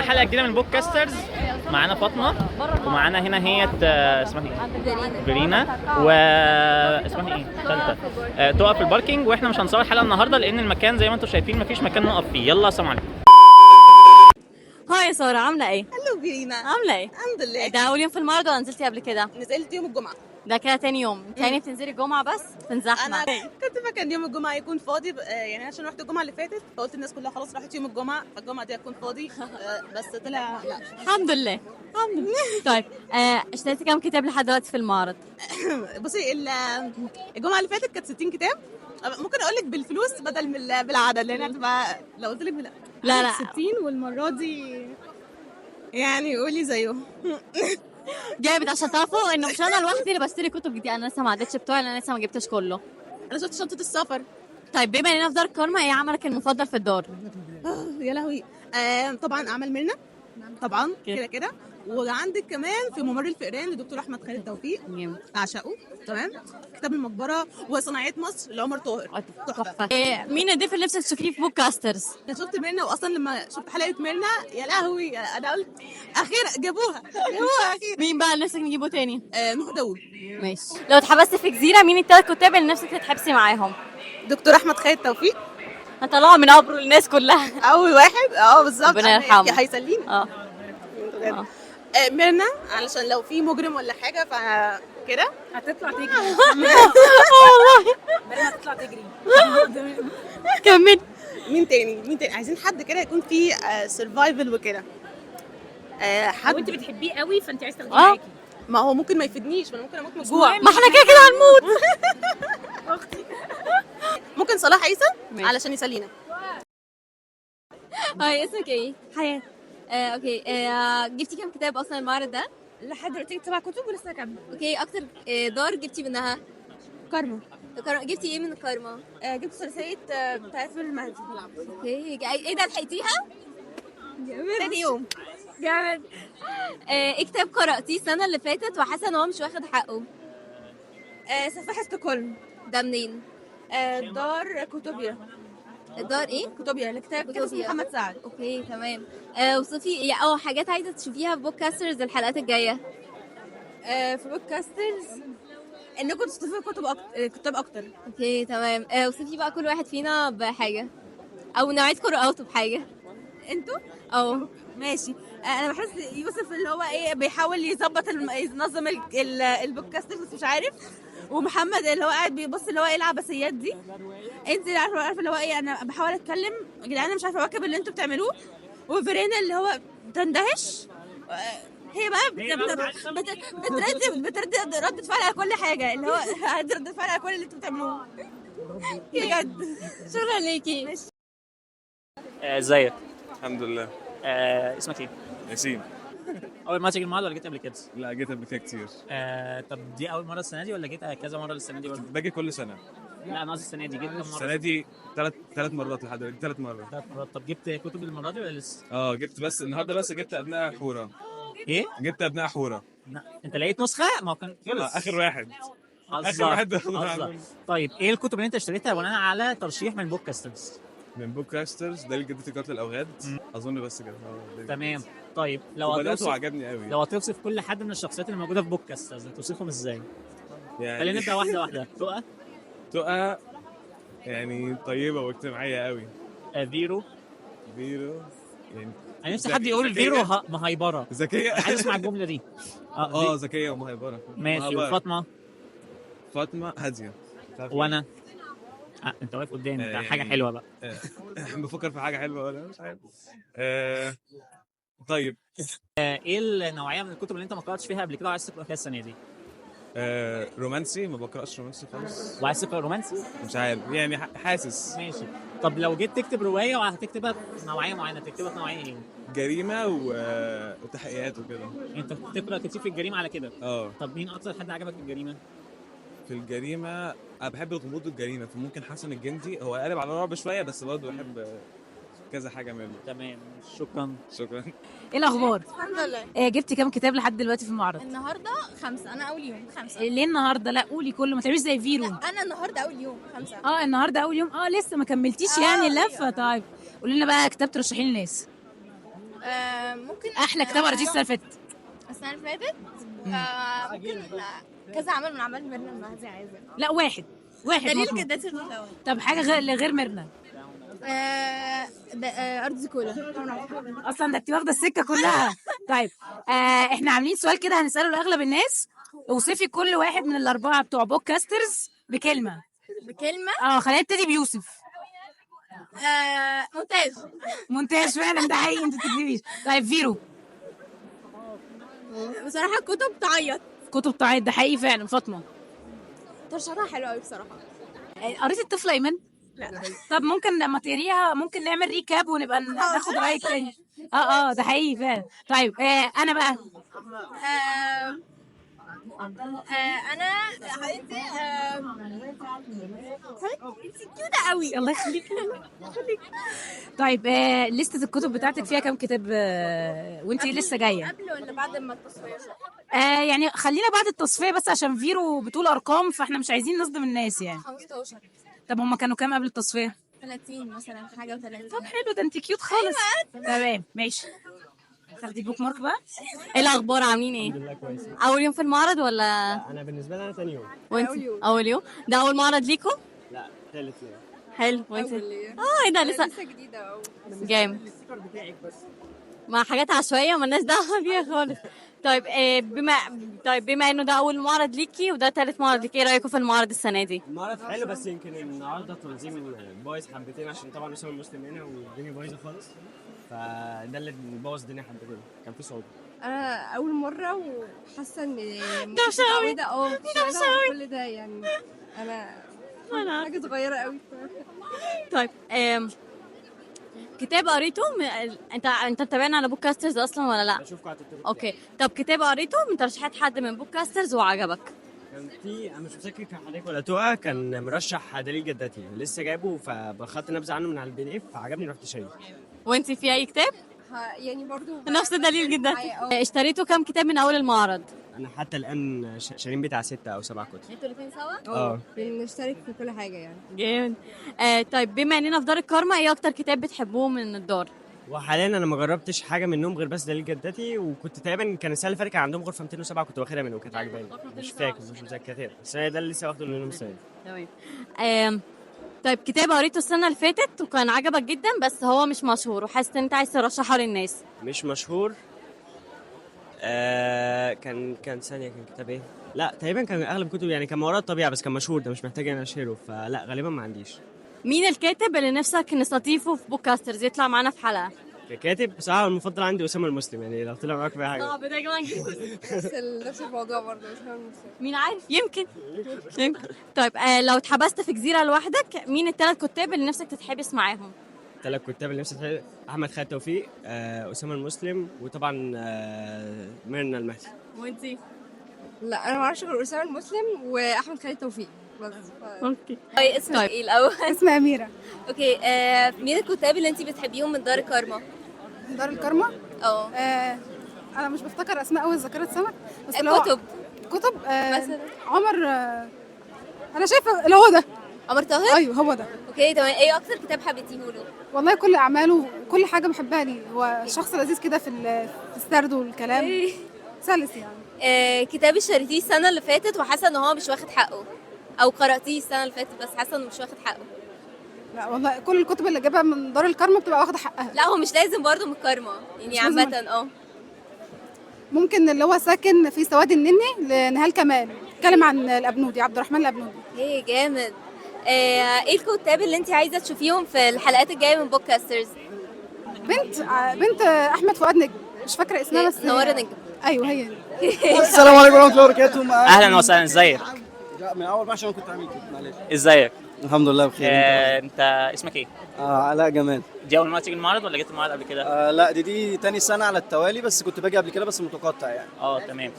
حلقه جديده من بوك كاسترز. معانا فاطمه ومعانا هنا هي اسمها ايه؟ فيرينا واسمها ايه ثالثه تقف في الباركينج. واحنا مش هنصور الحلقه النهارده لان المكان زي ما انتم شايفين مفيش مكان نقف فيه. يلا سلام عليكم. هاي يا سارة، عاملة ايه؟ هلو فيرينا، عاملة ايه؟ الحمد لله. ده أول يوم في المعرض ولا نزلتي قبل كده؟ نزلت يوم الجمعة. ده كده تاني يوم، تاني بتنزلي الجمعة بس تنزحمة. أنا كنت فاكرة إن يوم الجمعة يكون فاضي يعني عشان رحت الجمعة اللي فاتت فقلت الناس كلها خلاص راحت يوم الجمعة فالجمعة دي هتكون فاضي بس طلع لا. الحمد لله الحمد لله. طيب اشتريتي كام كتاب لحد دلوقتي في المعرض؟ بصي الجمعة اللي فاتت كانت 60 كتاب. ممكن أقول لك بالفلوس بدل من بالعدد لأن هتبقى لو قلت لك لا 60 والمرة دي يعني قولي زيه. جامد عشان تعرفوا انه مش انا لوحدي اللي بشتري كتب جديدة. انا لسه ما عدتش بتوعي لان انا لسه ما جبتش كله. أنا شفت شنطة السفر. طيب بما اننا في دار كارما، ايه عملك المفضل في الدار؟ يا لهوي. طبعا اعمال ميرنا طبعا كده كده. وعندك كمان في ممر الفئران لدكتور احمد خالد توفيق، اعشقه. تمام. كتاب المقبره وصناعيه مصر لعمر طاهر تحفه. مين الضيف اللي نفسك تشوفيه في بوك كاسترز؟ انا شفت ميرنا واصلا لما شفت حلقه ميرنا يا لهوي انا قلت اخيرا جابوها اخيرا. مين بقى اللي نفسك نجيبه تاني؟ نوح داوود. ماشي. لو اتحبست في جزيرة، مين التلات كتاب اللي نفسك تتحبسي معاهم؟ دكتور احمد خالد توفيق هطلعه من قبره للناس كلها. اول واحد بالظبط. ربنا يرحمه. هيسليني. ميرنا علشان لو في مجرم ولا حاجه فكده هتطلع تجري. والله ميرنا هتطلع تجري. كمل. مين تاني عايزين حد كده يكون فيه سرفايفل وكده. حد وانت بتحبيه قوي فانت عايزه تاخديه آه. معاكي. ما هو ممكن ما يفيدنيش ما انا ممكن اموت من الجوع. مهم. ما احنا كده كده هنموت. اختي ممكن صلاح عيسى ماشي. علشان يسلينا. هاي، اسمك ايه؟ حياة. اوكي. جبتي كام كتاب اصلا المعرض ده؟ لحد دلوقتي 7 كتب ولسه هكمل. اوكي، اكتر دار جبتي منها؟ كارما. جبتي ايه من الكارما؟ جبت ثلاثيه بتاعت فيلم المهدي. اوكي، ايه ده لحقتيها؟ تاني يوم. جامد. ايه كتاب قرأتيه السنة اللي فاتت وحاسة ان هو مش واخد حقه؟ سفاح ستوكهولم. ده منين؟ دار كوتوبيا. دار ايه؟ كوتوبيا الكتاب كده اسمه كوتوبيا. محمد سعد. اوكي تمام. وصفي حاجات عايزة تشوفيها في بوك كاسترز الحلقات الجاية. في بوك كاسترز انكم تستضيفوا كتاب اكتر. اوكي تمام. وصفي بقى كل واحد فينا بحاجة او نوعية قراءاته بحاجة. انتوا او ماشي. انا بحس يوسف اللي هو ايه بيحاول يظبط ينظم البودكاست بس مش عارف. ومحمد اللي هو قاعد بيبص اللي هو ايه العبثيات دي. انت اللي عارفه اللي هو ايه انا بحاول اتكلم يا جدعان انا مش عارفه اواكب اللي انتوا بتعملوه. وفيرينا اللي هو بتندهش. هي بقى بترد ردة فعل على كل حاجه اللي هو ردة فعل على كل اللي انتوا بتعملوه بجد. شكرا ليكي. ازيك؟ الحمد لله. اسمك ايه؟ ياسين. اول مره تيجي المعرض ولا جيت قبل كده؟ لا جيت قبل كده كتير. طب دي اول مره السنه دي ولا جيت كذا مره السنه دي برضه؟ باجي كل سنه. لا انا قصدي السنه دي جيت كام مره؟ السنه دي ثلاث مرات لحد دلوقتي 3 مرات. 3 مرات. طب جبت كتب المره دي ولا لسه؟ جبت بس النهارده بس جبت ابناء حوره. ايه؟ جبت ابناء حوره. لا انت لقيت نسخه؟ ما هو كان خلص. اخر واحد. هزر. اخر واحد. هزر. طيب ايه الكتب اللي انت اشتريتها بناء على ترشيح من بوك كاسترز؟ من بوك كاسترز ده اللي جبت قاتل الاوغاد. اظن بس كده. تمام. طيب لو بدأته هتوصف وعجبني قوي. لو هتوصف كل حد من الشخصيات اللي موجوده في بوك كاسترز هتوصفهم ازاي؟ يعني خلينا نبدا واحده واحده. تقى يعني طيبه واجتماعيه قوي. فيرو. فيرو يعني انا نفسي حد يقول فيرو مهيبره. ذكيه. عايز اسمع الجمله دي. ذكيه ومهيبره. ماشي. وفاطمه؟ فاطمه هاديه. وانا انت واقف قدامي ده حاجه حلوه بقى. بفكر في حاجه حلوه ولا مش عارف. طيب ايه النوعيه من الكتب اللي انت ما قراتش فيها قبل كده وعايز تقرا فيها السنه دي؟ رومانسي. ما بقراش رومانسي خالص. وعايز تقرا رومانسي؟ مش عارف يعني حاسس. ماشي. طب لو جيت تكتب روايه وهتكتبها في نوعيه معينه تكتبها في نوعيه ايه؟ جريمه وتحقيقات وكده. انت بتقرا كتير في الجريمه على كده؟ طب مين اكتر حد عجبك في الجريمه؟ في الجريمه انا بحب الغموض والجريمه فممكن حسن الجندي. هو قالب على رعب شويه بس برضه بحب كذا حاجه منه. تمام. شكرا. ايه الاخبار؟ الحمد لله. جبتي كام كتاب لحد دلوقتي في المعرض؟ النهارده 5. انا اول يوم 5. ليه النهارده؟ لا قولي كله، ما تعمليش زي فيرو. انا النهارده اول يوم 5. النهارده اول يوم. لسه ما كملتيش يعني اللفه. طيب قولي لنا بقى كتاب ترشحيه للناس. ممكن احلى كتاب قريتيه السنه اللي فاتت؟ السنة اللي فاتت ممكن كذا عمل من أعمال ميرنا المهدي عايزة. لا واحد دليل مطلوب. جدتي الأول. طب حاجه غير ميرنا. أرض زيكولا. اصلا ده انت واخده السكه كلها. طيب احنا عاملين سؤال كده هنساله لاغلب الناس. اوصفي كل واحد من الاربعه بتوع بودكاسترز بكلمه. بكلمة. خلينا نبتدي بيوسف. مونتاج فعلا، ده حقيقي انت بتكذبيش. طيب فيرو. بصراحة كتب تعيط. كتب تعيط، ده حقيقي فعلا. فاطمه. ترشيحاتها حلوة أوي بصراحة. قريتي الطفله ايمن؟ لا. طب ممكن لما تقريها ممكن نعمل ريكاب ونبقى ناخد رايك تاني. ده حقيقي فعلا. طيب انا بقى أنا حبيبتي انت كيوتة قوي. الله يخليك. طيب لستة الكتب بتاعتك فيها كام كتاب وانتي لسه جايه؟ قبل ولا بعد ما التصفية؟ يعني خلينا بعد التصفيه بس عشان فيرو بتقول ارقام فاحنا مش عايزين نصدم الناس يعني. 15. طب هما كانوا كام قبل التصفيه؟ 30 مثلا، حاجة و30. طب حلو، ده انت كيوت خالص. تمام ماشي. خدتي بوك مارك بقى. ايه الاخبار؟ عاملين ايه؟ الحمد لله كويس. اول يوم في المعرض ولا؟ انا بالنسبه لي انا تاني يوم. وانت اول يوم. ده اول معرض ليكوا؟ لا ثالث يوم. حلو. وانت؟ ايه ده لسه جديدة أوي. جامد. مع حاجات عشوائيه ومالناش دعوه بيها خالص. طيب بما انه ده اول معرض ليكي وده ثالث معرض ليكي، ايه رايكم في المعرض السنه دي؟ المعرض حلو بس يمكن النهارده تنظيم بايظ حبتين عشان طبعا اسم المسلم هنا والدنيا بايظه خالص، فده اللي بوظ الدنيا حبتين، كان في صعوبه. انا اول مره وحاسه ان دوشة أوي. دوشة كل ده يعني انا حاجه صغيره قوي. طيب كتاب قريته انت متابعنا على بودكاسترز اصلا ولا لا؟ بشوفكم على التيك توك. اوكي. طب كتاب قريته من ترشيحات حد من بودكاسترز وعجبك؟ كان في انا مش متذكر كان حضرتك ولا توقع، كان مرشح دليل جدتي لسه جايبه فبخدت نبذه عنه من على البي دي اف فعجبني رحت شاريه. وانت في اي كتاب؟ يعني برضو نفس دليل جدا. اشتريتوا كام كتاب من اول المعرض؟ انا حتى الان شارين بتاع 6 أو 7 كتب. انتوا الاثنين سوا؟ بنشترك في كل حاجه يعني. جامد. طيب بما اننا في دار الكارما، ايه اكتر كتاب بتحبوه من الدار؟ وحاليا انا ما جربتش حاجه منهم غير بس دليل جدتي، وكنت تقريبا كان السنه اللي فاتت كان عندهم غرفه 207 كنت واخدها منهم وكانت عجباني. مش فاكر مش متذكر السنه ده اللي لسه واخده منهم السنه دي. تمام. طيب كتاب قريته السنه اللي فاتت وكان عجبك جدا بس هو مش مشهور وحاسس ان انت عايز ترشحه للناس؟ مش مشهور. كان ثانيه كان كتاب ايه؟ لا تقريبا كان اغلب كتب يعني كان ما وراء الطبيعه بس كان مشهور، ده مش محتاج انا اشهره فلا غالبا ما عنديش. مين الكاتب اللي نفسك نستضيفه في بودكاسترز يطلع معانا في حلقه؟ ككاتب بصراحه المفضل عندي اسامه المسلم، يعني لو طلع معاك في حاجه. صعب ده كمان. نفس الموضوع برضه مين عارف؟ يمكن. طيب لو اتحبست في جزيره لوحدك، مين الثلاث كتاب اللي نفسك تتحبس معاهم؟ 3 كتاب اللي نفسي احمد خالد توفيق، اسامه المسلم، وطبعا ميرنا المهدي. وانتي؟ لا انا ما اعرفش غير اسامه المسلم واحمد خالد توفيق بس. اوكي. اسمك ايه الاول؟ اسمي اميره. اوكي. مين الكتاب اللي انت بتحبيهم من دار الكارما؟ دار الكارما. انا مش بفتكر اسماء قوي ذاكره سمك بس كتب مثلا عمر. انا شايفه اللي هو ده عمر طاهر. ايوه هو ده. اوكي تمام. ايه اكتر كتاب حبيتيه له؟ والله كل اعماله كل حاجه بحبها ليه، هو شخص لذيذ كده في السرد والكلام سلس يعني. كتاب اشتريتيه السنه اللي فاتت وحاسه ان هو مش واخد حقه، او قراتيه السنه اللي فاتت بس حاسه انه مش واخد حقه؟ لا والله كل الكتب اللي جايبها من دار الكارما بتبقى واخده حقها. لا هو مش لازم برضه من الكارما يعني عامه. ممكن اللي هو ساكن في سواد النني لنهال كمال، بيتكلم عن الابنودي، عبد الرحمن الابنودي. ايه جامد. ايه الكتاب اللي انت عايزه تشوفيهم في الحلقات الجايه من بودكاسترز؟ بنت احمد فؤاد نجم، مش فاكره اسمها بس نوره نجم. ايوه هي دي. السلام عليكم ورحمه الله وبركاته. اهلا وسهلا. ازيك؟ من اول بقى عشان كنت عامل كده معلش. ازيك؟ الحمد لله بخير. انت اسمك ايه؟ علاء جمال. دي اول مره تيجي المعرض ولا جيت المعرض قبل كده؟ لا دي تاني سنه على التوالي، بس كنت باجي قبل كده بس متقطع يعني. تمام.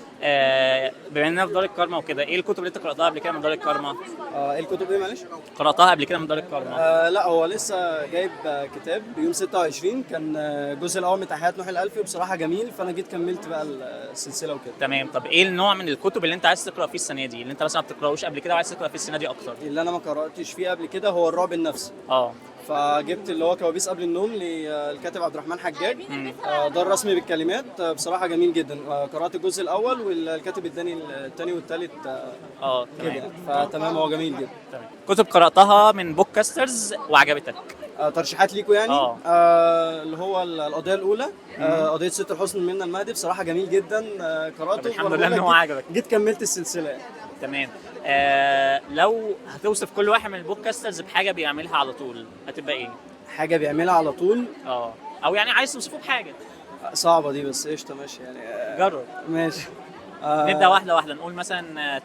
بما اننا في دار الكارما وكده، ايه الكتب اللي انت قراتها قبل كده من دار الكارما؟ ايه الكتب ايه معلش؟ قراتها قبل كده من دار الكارما؟ لا هو لسه جايب كتاب يوم 26 كان الجزء الاول من تحيات نوح الالفي وبصراحه جميل، فانا جيت كملت بقى السلسله وكده. تمام. طب ايه النوع من الكتب اللي انت عايز تقرا فيه السنه دي، اللي انت مثلا ما بتقراهوش قبل كده وعايز تقرا فيه السنه دي اكتر؟ اللي انا ما قراتش فيه قبل كده هو الرعب النفسي. فجبت اللي هو كوابيس قبل النوم للكاتب عبد الرحمن حجاج. ده الرسمي بالكلمات، بصراحه جميل جدا. قرات الجزء الاول والكاتب اداني الثاني والثالث كده، فتمام هو جميل جدا. تمام. كتب قراتها من بوك كاسترز وعجبتك؟ ترشيحات ليكوا يعني؟ اللي هو القضيه الاولى، قضيه ست الحسن من المهدي، بصراحه جميل جدا. قراته الحمد لله ان هو عجبك. جيت كملت السلسله يعني. تمام. لو هتوصف كل واحد من البودكاسترز بحاجه بيعملها على طول هتبقى ايه؟ حاجه بيعملها على طول؟ او يعني عايز توصفه بحاجه. صعبه دي بس قشطه ماشي يعني. جرب. ماشي. نبدا واحده واحده، نقول مثلا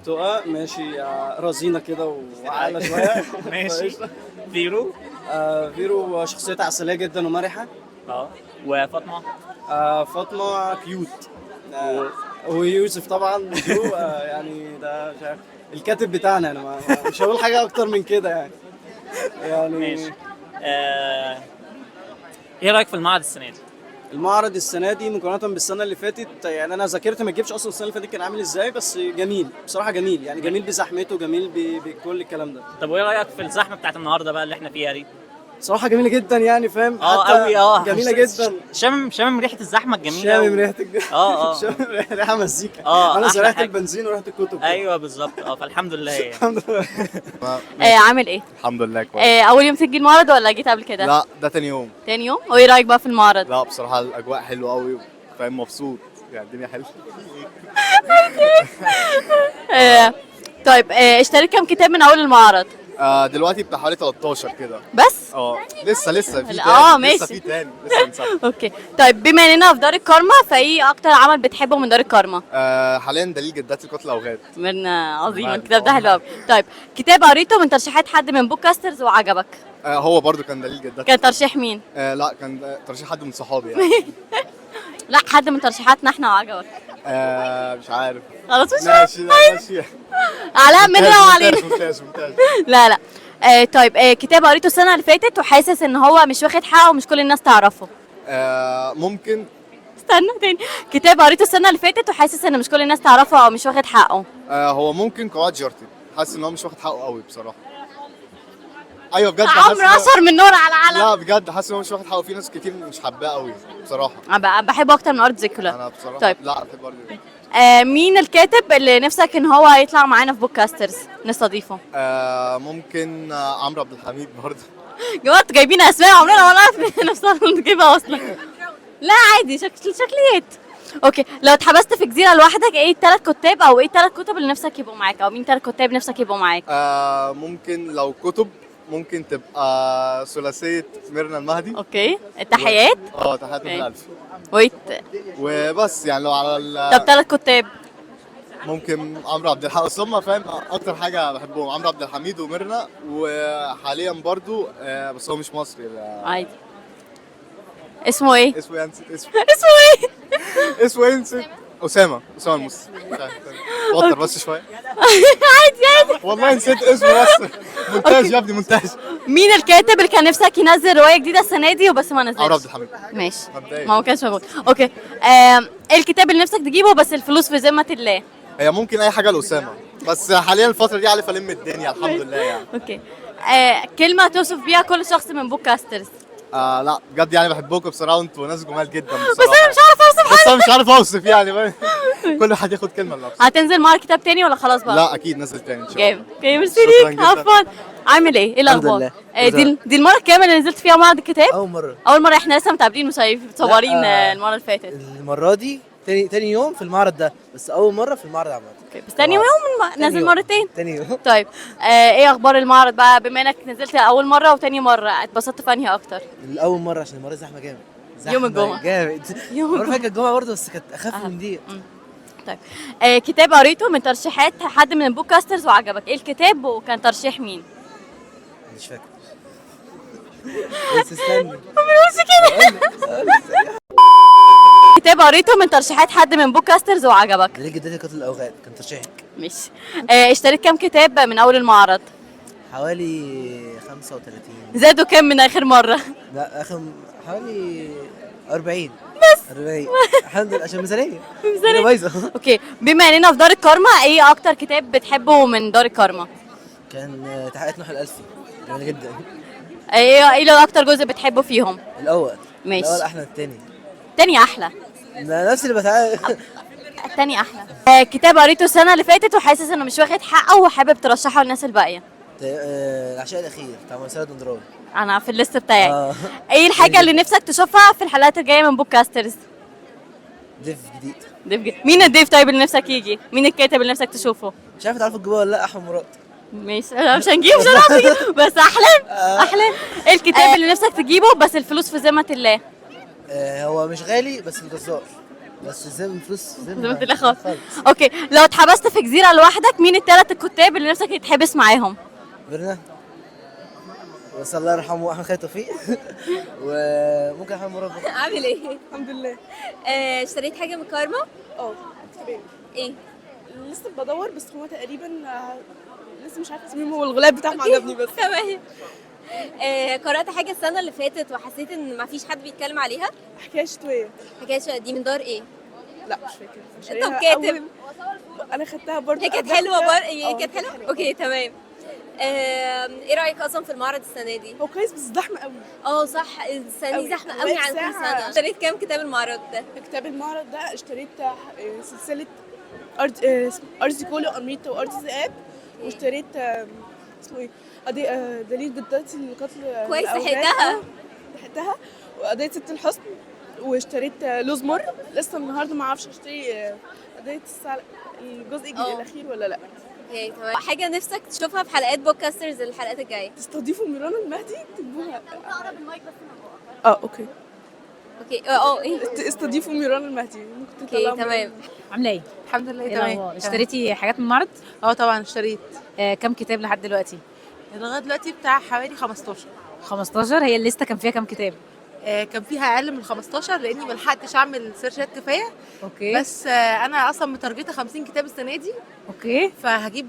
تقى ماشي. رزينه كده وعاقله شويه. ماشي. فيرو؟ فيرو شخصيتها عسليه جدا ومرحه. وفاطمه؟ فاطمه كيوت. ويوسف طبعا يعني ده مش عارف الكاتب بتاعنا، انا مش هقول حاجه اكتر من كده يعني. ماشي. ايه رايك في المعرض السنه دي؟ المعرض السنه دي مقارنه بالسنه اللي فاتت، يعني انا ذاكرت ما تجيبش اصلا السنه اللي فاتت كان عامل ازاي، بس جميل بصراحه، جميل يعني، جميل بزحمته، جميل بكل الكلام ده. طب وايه رايك في الزحمه بتاعت النهارده بقى اللي احنا فيها دي؟ صراحه جميله جدا يعني، فاهم؟ قوي. جميله جدا. شامم ريحه الزحمه الجميله. شامم ريحه شامم ريحه مزيكا. انا ريحه البنزين وريحه الكتب. ايوه بالظبط. فالحمد لله يعني. الحمد لله. عامل ايه؟ الحمد لله كويس. اول يوم تيجي المعرض ولا جيت قبل كده؟ لا ده تاني يوم. تاني يوم؟ وايه رايك بقى في المعرض؟ لا بصراحه الاجواء حلوه قوي، فاهم؟ مبسوط يعني، الدنيا حلوه. طيب اشتريت كام كتاب من اول المعرض؟ دلوقتي بتاع حوالي 13 كده بس؟ لسه في تاني. ماشي. لسه في تاني لسه بنسافر. اوكي. طيب بما اننا في دار الكارما، فايه اكتر عمل بتحبه من دار الكارما؟ حاليا دليل جدات القتل الاوغاد. من عظيم الكتاب ده، حلو قوي. طيب كتاب قريته من ترشيحات حد من بوك كاسترز وعجبك؟ هو برضو كان دليل جدات. كان ترشيح مين؟ لا كان ترشيح حد من صحابي يعني. لا حد من ترشيحاتنا احنا وعجبك. مش عارف. خلاص مش ماشي. لا ماشي. علاء مننا وعلينا. ممتاز. لا طيب كتاب قريته السنه اللي فاتت وحاسس ان هو مش واخد حقه ومش كل الناس تعرفه؟ ممكن. استنى تاني. كتاب قريته السنه اللي فاتت وحاسس ان مش كل الناس تعرفه او مش واخد حقه؟ هو ممكن قواعد جارتي، حاسس ان هو مش واخد حقه قوي بصراحه. ايوه بجد. عمرو اشهر من نور على علم. لا بجد حاسس ان هو مش واخد حقه، في ناس كتير مش حباه قوي بصراحه. انا بحبه اكتر من ارض زيكولا. انا بصراحه طيب. لا بحب ارض زيكولا. مين الكاتب اللي نفسك ان هو يطلع معانا في بوك كاسترز نستضيفه؟ ممكن عمرو عبد الحميد برضه. جماعه جايبين اسماء عمرنا ما نعرف نفسنا نجيبها اصلا. لا عادي، شكليات. اوكي، لو اتحبست في جزيره لوحدك، ايه الثلاث كتاب او ايه الثلاث كتب اللي نفسك يبقوا معاك، او مين ثلاث كتاب نفسك يبقوا معاك؟ ممكن لو كتب ممكن تبقى ثلاثيه ميرنا المهدي. اوكي. التحيات. تحيات من الألف. وبس يعني لو على طب ثلاث كتاب. ممكن عمرو عبد الحميد، اصل هم فاهم اكتر حاجه بحبهم عمرو عبد الحميد وميرنا، وحاليا برضو بس هو مش مصري. عادي. اسمه ايه؟ اسمه ايه؟ اسمه ايه؟ نسيت. اسامه المصري. توتر بس شويه. عادي. والله نسيت اسمه بس. مونتاج يا ابني، مونتاج. مين الكاتب اللي كان نفسك ينزل روايه جديده السنه دي وبس ما نزلش؟ عمرو عبد الحميد. ماشي. ما كانش موجود. اوكي. ايه الكتاب اللي نفسك تجيبه بس الفلوس في ذمه الله؟ هي ممكن اي حاجه لاسامه، بس حاليا الفتره دي عارف الم الدنيا الحمد لله يعني. اوكي. كلمه توصف بيها كل شخص من بوك كاسترز؟ لا بجد يعني بحبكم بصراحه، انتوا ناس جمال جدا بصراحه. بس انا مش عارفه اوصف حاجه. بس انا مش عارف اوصف يعني. كل واحد ياخد كلمه لنفسه. هتنزل معاك كتاب تاني ولا خلاص بقى؟ لا اكيد نزل تاني ان شاء الله. جامد. ميرسي ليك. عفوا. عامل ايه الاخبار؟ دي المره الكام اللي نزلت فيها معرض الكتاب؟ اول مره. احنا لسه متقابلين مصورين المره اللي فاتت. المره دي تاني يوم في المعرض ده، بس اول مره في المعرض عامه. اوكي، بس تاني يوم نازل مرتين. تاني يوم. طيب ايه اخبار المعرض بقى، بما انك نزلت اول مره وتاني مره، اتبسطت في انهي اكتر؟ الاول مره عشان المره زحمه جامد. يوم الجمعه جامد. المره كانت الجمعه برضه، بس كانت اخف من دي. طيب كتاب قريته من ترشيحات حد من البوك كاسترز وعجبك، ايه الكتاب وكان ترشيح مين؟ مش فاكر. بس استنى. بس كده. كتاب قريته من ترشيحات حد من بوك كاسترز وعجبك؟ دليل جدات القتل الاوغاد كان ترشيحك. ماشي. اشتريت كام كتاب من اول المعرض؟ حوالي 35. زادوا كام من اخر مره؟ لا حوالي 40 بس. 40 الحمد لله عشان ميزانيه بايظه. اوكي، بما اننا في دار الكارما، ايه اكتر كتاب بتحبه من دار الكارما؟ كان تحقيقات نوح الألفي، جميل جدا. ايه لو اكتر جزء بتحبه فيهم؟ الاول. ماشي. الاول احلى من التاني. التاني احلى. ده نفس اللي بتعامل. التاني احلى. كتاب قريته السنه اللي فاتت وحاسس انه مش واخد حقه وحابب ترشحه للناس الباقيه. العشاء الاخير بتاع مرسال دندراوي. انا في الليست بتاعي. ايه الحاجه اللي نفسك تشوفها في الحلقات الجايه من بودكاسترز؟ ضيف جديد. ضيف جديد. مين الضيف طيب اللي نفسك يجي؟ مين الكاتب اللي نفسك تشوفه؟ مش عارف تعرفوا تجيبوها ولا لا. احمد مراد. ماشي. لا مش هنجيب، مش هنعرف نجيب، بس احلام. ايه الكتاب اللي نفسك تجيبه بس الفلوس في ذمه الله؟ هو مش غالي بس الجزار. بس زي الفلوس ذمه الله خالص. اوكي، لو اتحبست في جزيره لوحدك مين الثلاث الكتاب اللي نفسك تتحبس معاهم؟ برنا، بس الله يرحمه احمد خالد توفيق. وممكن احمد مراد. عامل ايه؟ الحمد لله. اشتريت حاجه من كارما؟ كتابين. ايه؟ لسه بدور بس هو تقريبا لسه مش عارفه اسمهم، هو الغلاف بتاعهم عجبني بس. تمام. قرأت حاجة السنة اللي فاتت وحسيت ان مفيش حد بيتكلم عليها. حكايه شتويه. حكاية شتوية دي من دار ايه؟ لا مش فاكره. طب كاتب. انا خدتها برضه. هي كانت حلوة كانت حلوة؟ اوكي تمام. ايه رأيك اصلا في المعرض السنة دي؟ هو كويس بس زحمه قوي. صح، السنة دي زحمة قوي عن كل سنة. اشتريت كام كتاب المعرض ده؟ كتاب المعرض ده اشتريت سلسله ارض كولو امريتا وارض ذئاب، واشتريت اسمه ايه؟ دليل جدتي لقتل كويس. لحقتها وقضية ست الحسن، واشتريت لوز مر. لسه النهارده ما اعرفش اشتري قضية الجزء الاخير ولا لا. اوكي تمام. حاجة نفسك تشوفها في حلقات بودكاسترز الحلقات الجاية؟ تستضيفوا ميرانا المهدي تكتبوها. اوكي. ايه؟ استضيفوا ميرانا المهدي. اوكي تمام. عامله ايه؟ الحمد لله تمام. اشتريتي حاجات من المعرض؟ طبعا اشتريت. كم كتاب لحد دلوقتي؟ لغايه دلوقتي بتاع حوالي 15. 15. هي الليسته كان فيها كم كتاب؟ كان فيها اقل من 15 لاني ما لحقتش اعمل سيرشات كفايه. اوكي. بس انا اصلا متارجته 50 كتاب السنه دي. اوكي.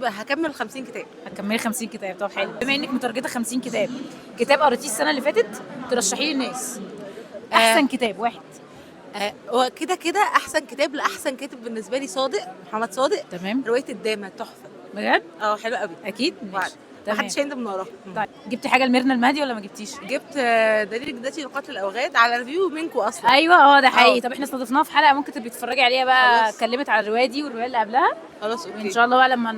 هكمل 50 كتاب. هتكملي 50 كتاب. طب حلو. بما انك متارجته 50 كتاب، كتاب قريتيه السنه اللي فاتت ترشحيه للناس، احسن كتاب واحد. هو كده احسن كتاب لاحسن كاتب بالنسبه لي محمد صادق. تمام. روايه الدامه تحفه بجد؟ حلوه قوي. اكيد. ماشي. محدش هيندم من وراها. طيب جبتي حاجه لميرنا المهدي ولا ما جبتيش؟ جبت دليل جدتي لقتل الاوغاد على ريفيو منكم اصلا. ايوه ده حقيقي. طب احنا استضفناها في حلقه، ممكن تبقي تتفرجي عليها بقى. اتكلمت على الروايه دي والروايه اللي قبلها. خلاص اوكي. ان شاء الله بقى لما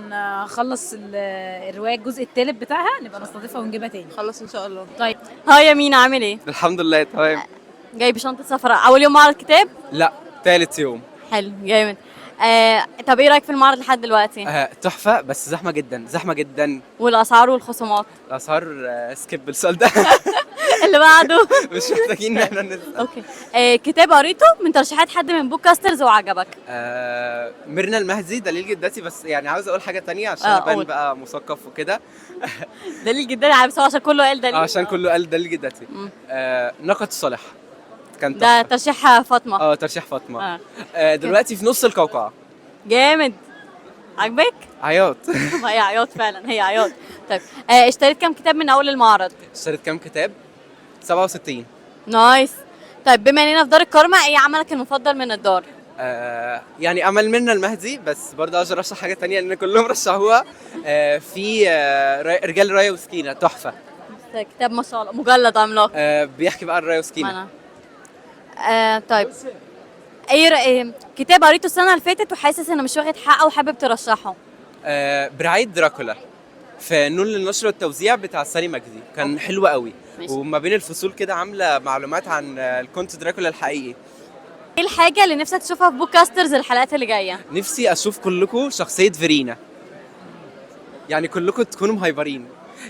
نخلص الروايه الجزء الثالث بتاعها نبقى نستضيفها ونجيبها تاني. خلاص ان شاء الله. طيب هاي يا مين، عامل ايه؟ الحمد لله تمام. جايب شنطه سفر اول يوم معرض كتاب؟ لا، ثالث يوم. حلو جامد. طب ايه رايك في المعرض لحد دلوقتي؟ تحفه بس زحمه جدا زحمه جدا. والاسعار والخصومات؟ الاسعار سكيب السؤال ده. اللي بعده. مش محتاجين ان احنا نسال. اوكي. كتاب قريته من ترشيحات حد من بودكاسترز وعجبك؟ ميرنا المهدي دليل جدتي، بس يعني عاوز اقول حاجه تانية عشان ابان بقى مثقف وكده. دليل جدتي عشان كله قال دليل. عشان كله قال دليل جدتي. ناقة الصالح كان ده ترشيح فاطمه. ترشيح فاطمه. دلوقتي في نص القوقعه. جامد. عجبك؟ عياط. هي عياط فعلا، هي عياط. طيب اشتريت كام كتاب من اول المعرض؟ اشتريت كام كتاب؟ 67. نايس. طيب بما اننا في دار الكرمة، ايه عملك المفضل من الدار؟ يعني امل منا المهدي، بس برضه عايز ارشح حاجه تانية لان كلهم رشحوها. في رجال رايه وسكينه تحفه. كتاب ما شاء الله، مجلد عملاق. بيحكي بقى عن رايه وسكينه. طيب ايه كتاب قريته السنه اللي فاتت وحاسس انه مش واخد حقه وحابب ترشحه؟ برعاية دراكولا في نون للنشر والتوزيع بتاع سالي مجدي، كان حلو قوي. وما بين الفصول كده عامله معلومات عن الكونت دراكولا الحقيقي. ايه الحاجه اللي نفسك تشوفها في بودكاسترز الحلقات اللي جايه؟ نفسي اشوف كلكم شخصيه فيرينا، يعني كلكم تكونوا مهايبرين.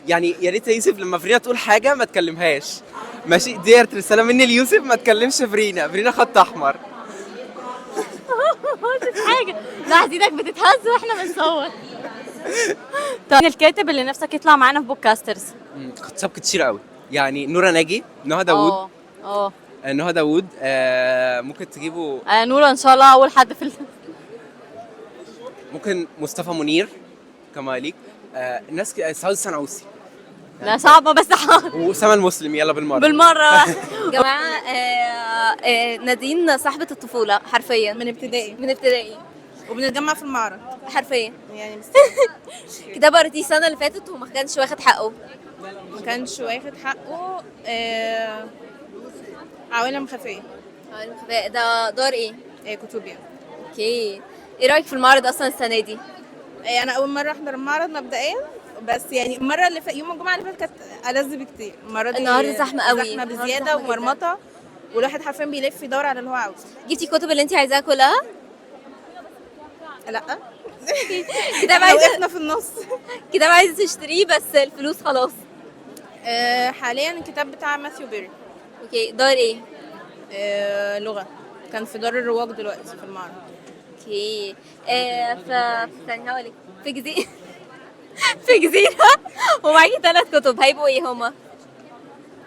يعني يا ريت يوسف لما فيرينا تقول حاجه ما تكلمهاش، ماشي؟ ديت رساله مني ليوسف، ما تكلمش فيرينا خط احمر. حاجه لحظه ايدك بتتهز واحنا بنصور. طيب الكاتب اللي نفسك يطلع معانا في بودكاسترز؟ كتاب كتير قوي، يعني نورا ناجي، نهى داوود. نهى داوود ممكن تجيبوا نورا ان شاء الله اول حد في ممكن مصطفى منير كماليك. الناس سعود السنعوسي. لا صعبه بس وسما المسلم. يلا بالمره يا جماعه. نادين صاحبه الطفوله حرفيا، من ابتدائي وبنتجمع في المعرض حرفيا يعني. كتاب قريتيه السنه اللي فاتت وما كانش واخد حقه؟ ما كانش واخد حقه عوالم خفيه. عوالم خفيه ده دار ايه؟ كتوبيا. اوكي، ايه رايك في المعرض اصلا السنه دي؟ انا اول مره احضر المعرض مبدئيا، بس يعني المره اللي يوم الجمعه اللي فاتت كانت ألذ بكتير. المره دي النهارده زحمه قوي، زحمه بزياده ومرمطه، والواحد حرفيا بيلف يدور على اللي هو عاوزه. جبتي الكتب اللي انت عايزاها كلها؟ لا كتاب عايزه وقفنا في النص. كتاب عايزه تشتريه بس الفلوس خلاص. حاليا الكتاب بتاع ماثيو بيري. اوكي، دار ايه؟ لغه، كان في دار الرواق دلوقتي في المعرض. اوكي. ثانية هقولك في جزيرة في جزيرة ومعاكي 3 كتب، هيبقوا ايه هما؟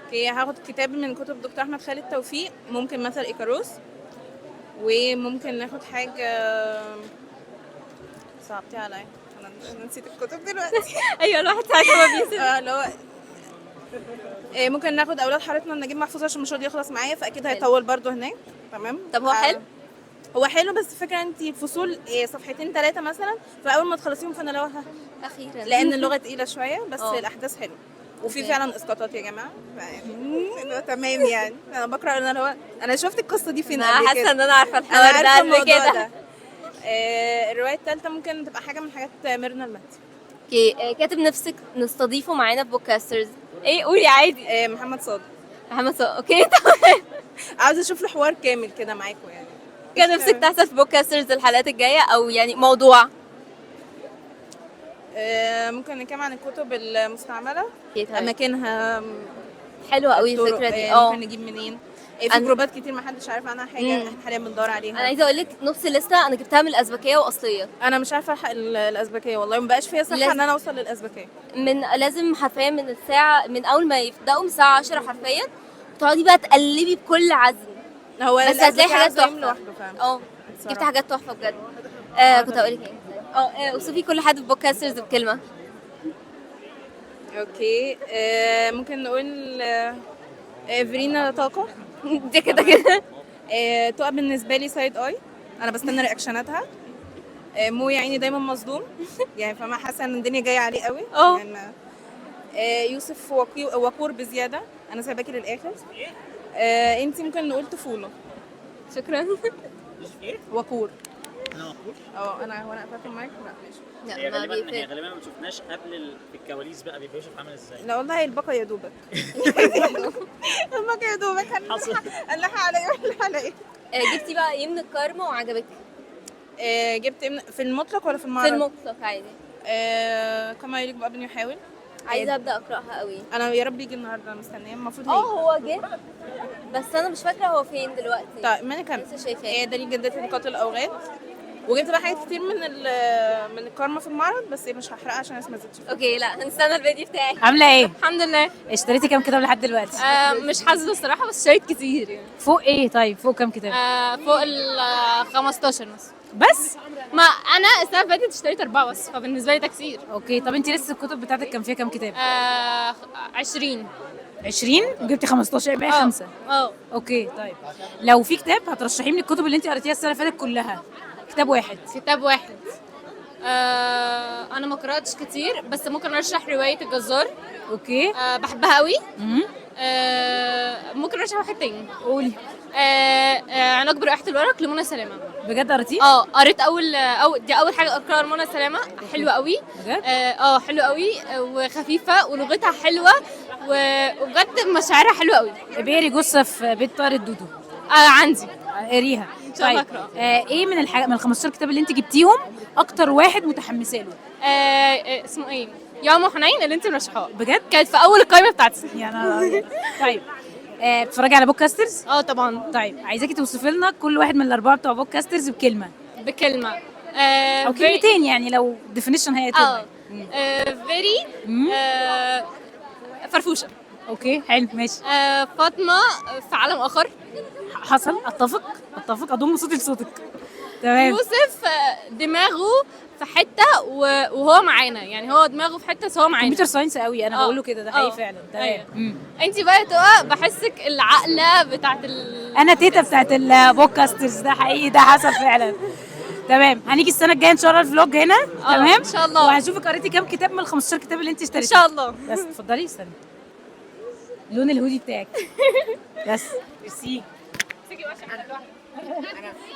اوكي، هاخد كتاب من كتب دكتور احمد خالد توفيق، ممكن مثل ايكاروس، وممكن ناخد حاجة صعبتي عليا، انا نسيت الكتب دلوقتي. ايوه الواحد ساعات ما بينسى. اللي هو ممكن ناخد اولاد حارتنا نجيب محفوظ عشان مش راضي يخلص معايا، فاكيد هيطول برضو هناك. تمام. طب هو حلو؟ هو حلو، بس الفكره انت الفصول 2 3 مثلا، فاول ما تخلصيهم فانا لو اخيرا، لان اللغه تقيله شويه، بس الاحداث حلوه وفي أوكي. فعلا اسقاطات يا جماعه، تمام. يعني انا بقرا انا شفت القصه دي فين قبل كده. حاسه ان انا عارفه الحوار ده قبل كده. الروايه الثالثه ممكن تبقى حاجه من حاجات ميرنا المهدي. اوكي، كاتب نفسك نستضيفه معانا في بودكاسترز؟ ايه قولي عادي. محمد صادق. محمد صادق، اوكي تمام. عاوزه اشوف له حوار كامل كده معاكم يعني. كان نفسك تحصل في بودكاسترز الحلقات الجايه، او يعني موضوع؟ ممكن نتكلم عن الكتب المستعمله، طيب. اماكنها حلوه قوي الفكره دي. ممكن نجيب منين. في جروبات كتير ما حدش عارف عنها حاجه، احنا حاليا بندور عليها. انا عايزه اقول لك نص لسته انا جبتها من الازبكيه واصليه. انا مش عارفه الازبكيه والله، ما بقاش فيها صحه ان انا اوصل للازبكيه. لازم حرفيا من الساعه، من اول ما يبداوا من الساعه 10 حرفيا تقعدي بقى تقلبي بكل عزم. هو بس هتلاقي حاجات تحفه لوحده فعلا. جبت حاجات تحفه بجد. كنت هقول لك ايه؟ اوصفي كل حد في بودكاسترز بكلمه. اوكي، ممكن نقول فيرينا طاقه. دي كده كده. تقى بالنسبه لي سايد اي، انا بستنى رياكشناتها. مو يا عيني دايما مصدوم، يعني فما حاسه ان الدنيا جايه عليه قوي. يعني يوسف وقور بزياده، انا سايباكي للاخر. انت ممكن نقول طفوله. شكرا. وقور. انا وقور؟ انا وانا قفلت المايك. لا ماشي. هي غالبا ما شفناش قبل في الكواليس بقى بيبقى يوسف عامل ازاي. لا والله البقى يا دوبك. البقى يا دوبك. هنلحق على ايه؟ جبتي بقى ايه من الكارما وعجبك؟ جبت في المطلق ولا في المعرض؟ في المطلق عادي. كما يليق بأب يحاول. عايزه ابدا اقراها قوي. انا يا رب يجي النهارده، مستنيه. المفروض هو جه بس انا مش فاكره هو فين دلوقتي. طيب ما انا كمان لسه شايفاه. دليل جدتي لقاتل الاوغاد، وجبت بقى حاجات كتير من الكارما في المعرض، بس مش هحرقها عشان الناس ما تزيدش. اوكي، لا هنستنى الفيديو بتاعي. عامله ايه؟ الحمد لله. اشتريتي كام كتاب لحد دلوقتي؟ مش حاسه الصراحه، بس اشتريت كتير يعني. فوق ايه طيب؟ فوق كام كتاب؟ فوق ال 15 مثلا. بس؟ ما انا السنه اللي فاتت اشتريت 4 بس، فبالنسبه لي ده كتير. اوكي، طب انت لسه الكتب بتاعتك كان فيها كام كتاب؟ 20 وجبتي 15 يبقى 5. اوكي، طيب لو في كتاب هترشحيه من الكتب اللي انت قريتيها السنه اللي فاتت كلها، كتاب واحد. انا ما قراتش كتير، بس ممكن ارشح روايه الجزار. اوكي. بحبها قوي. ممكن ارشح واحد تاني. قولي. عناق برائحه الورق لمنى سلامه. بجد قريتيه؟ قريت دي اول حاجه اقراها لمنى سلامه. حلوه قوي بجد؟ حلوه قوي وخفيفه ولغتها حلوه وبجد مشاعرها حلوه قوي. بيقري جثه في بيت طارق دودو. عندي. قريها. ان شاء الله اقراها. ايه من ال 15 كتاب اللي انت جبتيهم اكتر واحد متحمسه له؟ اسمه ايه؟ يوم حنين اللي انت مرشحاه. بجد؟ كانت في اول القائمه بتاعتي. يعني طيب بتتفرجي على بودكاسترز؟ طبعا. طيب عايزاكي توصفي لنا كل واحد من الاربعه بتوع بودكاسترز بكلمه. او كلمتين يعني، لو ديفينيشن هيتم. فيري فرفوشه. اوكي حلو ماشي. فاطمه في عالم اخر. حصل. اتفق اضم صوتي لصوتك. تمام. يوسف دماغه في حته وهو معانا، يعني هو دماغه في حته بس هو معانا. كمبيوتر ساينس قوي، انا بقول له كده، ده حقيقي فعلا. تمام. انت بقى تبقى بحسك العقله بتاعت انا تيتا بتاعت البودكاسترز، ده حقيقي، ده حصل فعلا. تمام، هنيجي السنه الجايه ان شاء الله الفلوج هنا. تمام ان شاء الله. وهشوفك قريتي كام كتاب من ال 15 كتاب اللي انت ان اشتريتيهم. شاء الله. بس اتفضلي استني. لون الهودي بتاعك. بس ميرسي.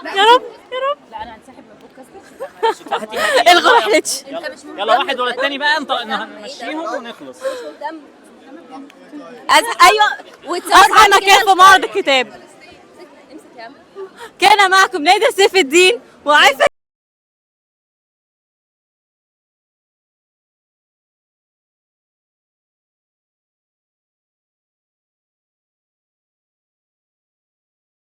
يا رب يا رب. لا انا هنسحب من البودكاست. الغوا ما حلتش. يلا واحد ولا التاني بقى نمشيهم ونخلص. ايوه اصحى مكان في معرض الكتاب. كان معكم نادر سيف الدين وعفة